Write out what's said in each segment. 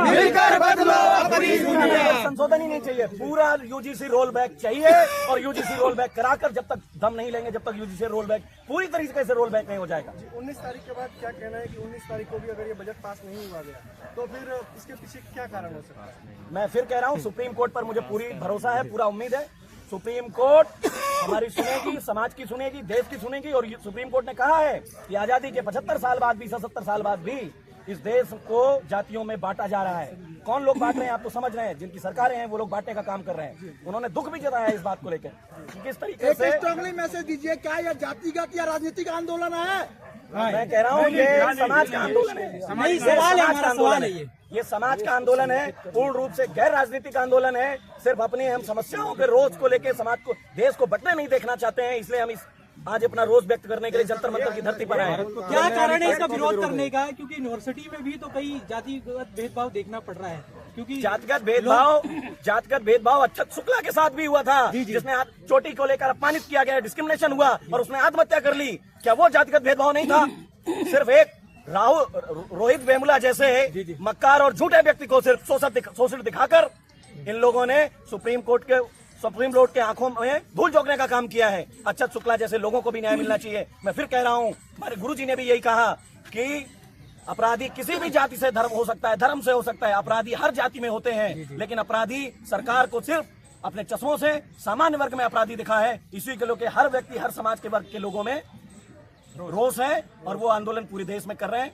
मिलकर बदलो अपनी दुनिया। संशोधन ही नहीं चाहिए, पूरा यूजीसी रोल बैक चाहिए और यूजीसी रोल बैक कराकर जब तक दम नहीं लेंगे, जब तक यूजीसी रोल बैक पूरी तरीके से रोल बैक नहीं हो जाएगा। 19 तारीख के बाद क्या कहना है कि 19 तारीख को भी अगर ये बजट पास नहीं हुआ गया तो फिर इसके पीछे क्या कारण हो सकता है? मैं फिर कह रहा हूँ, सुप्रीम कोर्ट पर मुझे पूरी भरोसा है, पूरा उम्मीद है। सुप्रीम कोर्ट हमारी सुनेगी, समाज की सुनेगी, देश की सुनेगी। और सुप्रीम कोर्ट ने कहा है कि आजादी के 75 साल बाद भी, 70 साल बाद भी इस देश को जातियों में बांटा जा रहा है। कौन लोग बांट रहे हैं आप तो समझ रहे हैं, जिनकी सरकारें हैं वो लोग बांटने का काम कर रहे हैं। उन्होंने दुख भी जताया है इस बात को लेकर कि किस तरीके से। स्ट्रांगली मैसेज दीजिए, क्या यह जातिगत या राजनीतिक आंदोलन है? मैं कह रहा हूँ ये समाज का आंदोलन है। नहीं, सवाल है, हमारा सवाल है ये समाज का आंदोलन है, पूर्ण रूप से गैर राजनीतिक आंदोलन है। सिर्फ अपनी हम समस्याओं पे रोज को लेके समाज को, देश को बंटने नहीं देखना चाहते हैं। इसलिए हम आज अपना रोज व्यक्त करने के लिए जंतर मंतर की धरती पर आए हैं। क्या कारण है इसका विरोध करने का? क्योंकि यूनिवर्सिटी में भी तो कई जातिगत भेदभाव देखना पड़ रहा है। क्योंकि जातिगत भेदभाव अक्षत शुक्ला के साथ भी हुआ था, जिसने चोटी को लेकर अपमानित किया गया, डिस्क्रिमिनेशन हुआ और उसने आत्महत्या कर ली। क्या वो जातिगत भेदभाव नहीं था? सिर्फ एक रोहित वेमुला जैसे मक्कार और झूठे व्यक्ति को सिर्फ शोषित दिखाकर इन लोगों ने सुप्रीम कोर्ट के आंखों में धूल झोंकने का काम किया है। अक्षत शुक्ला जैसे लोगों को भी न्याय मिलना चाहिए। मैं फिर कह रहा हूँ, हमारे गुरुजी ने भी यही कहा कि अपराधी किसी भी जाति से धर्म हो सकता है, धर्म से हो सकता है। अपराधी हर जाति में होते हैं, लेकिन अपराधी सरकार को सिर्फ अपने चश्मों से सामान्य वर्ग में अपराधी दिखा है। इसी के लोग हर व्यक्ति, हर समाज के वर्ग के लोगों में रोष है और वो आंदोलन पूरे देश में कर रहे हैं।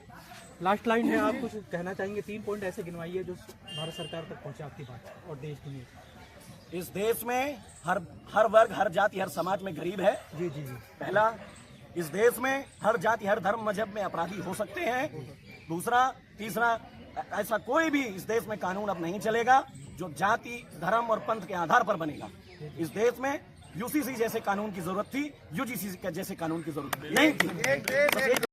लास्ट लाइन है, आप कुछ कहना चाहेंगे? 3 पॉइंट ऐसे गिनवाइए जो भारत सरकार तक पहुंचे आपकी बात और देश की। इस देश में हर वर्ग, हर जाति, हर समाज में गरीब है। जी। पहला, इस देश में हर जाति, हर धर्म, मजहब में अपराधी हो सकते हैं। दूसरा, तीसरा, ऐसा कोई भी इस देश में कानून अब नहीं चलेगा जो जाति, धर्म और पंथ के आधार पर बनेगा। इस देश में यूसीसी जैसे कानून की जरूरत थी, यूजीसी जैसे कानून की जरूरत नहीं थी।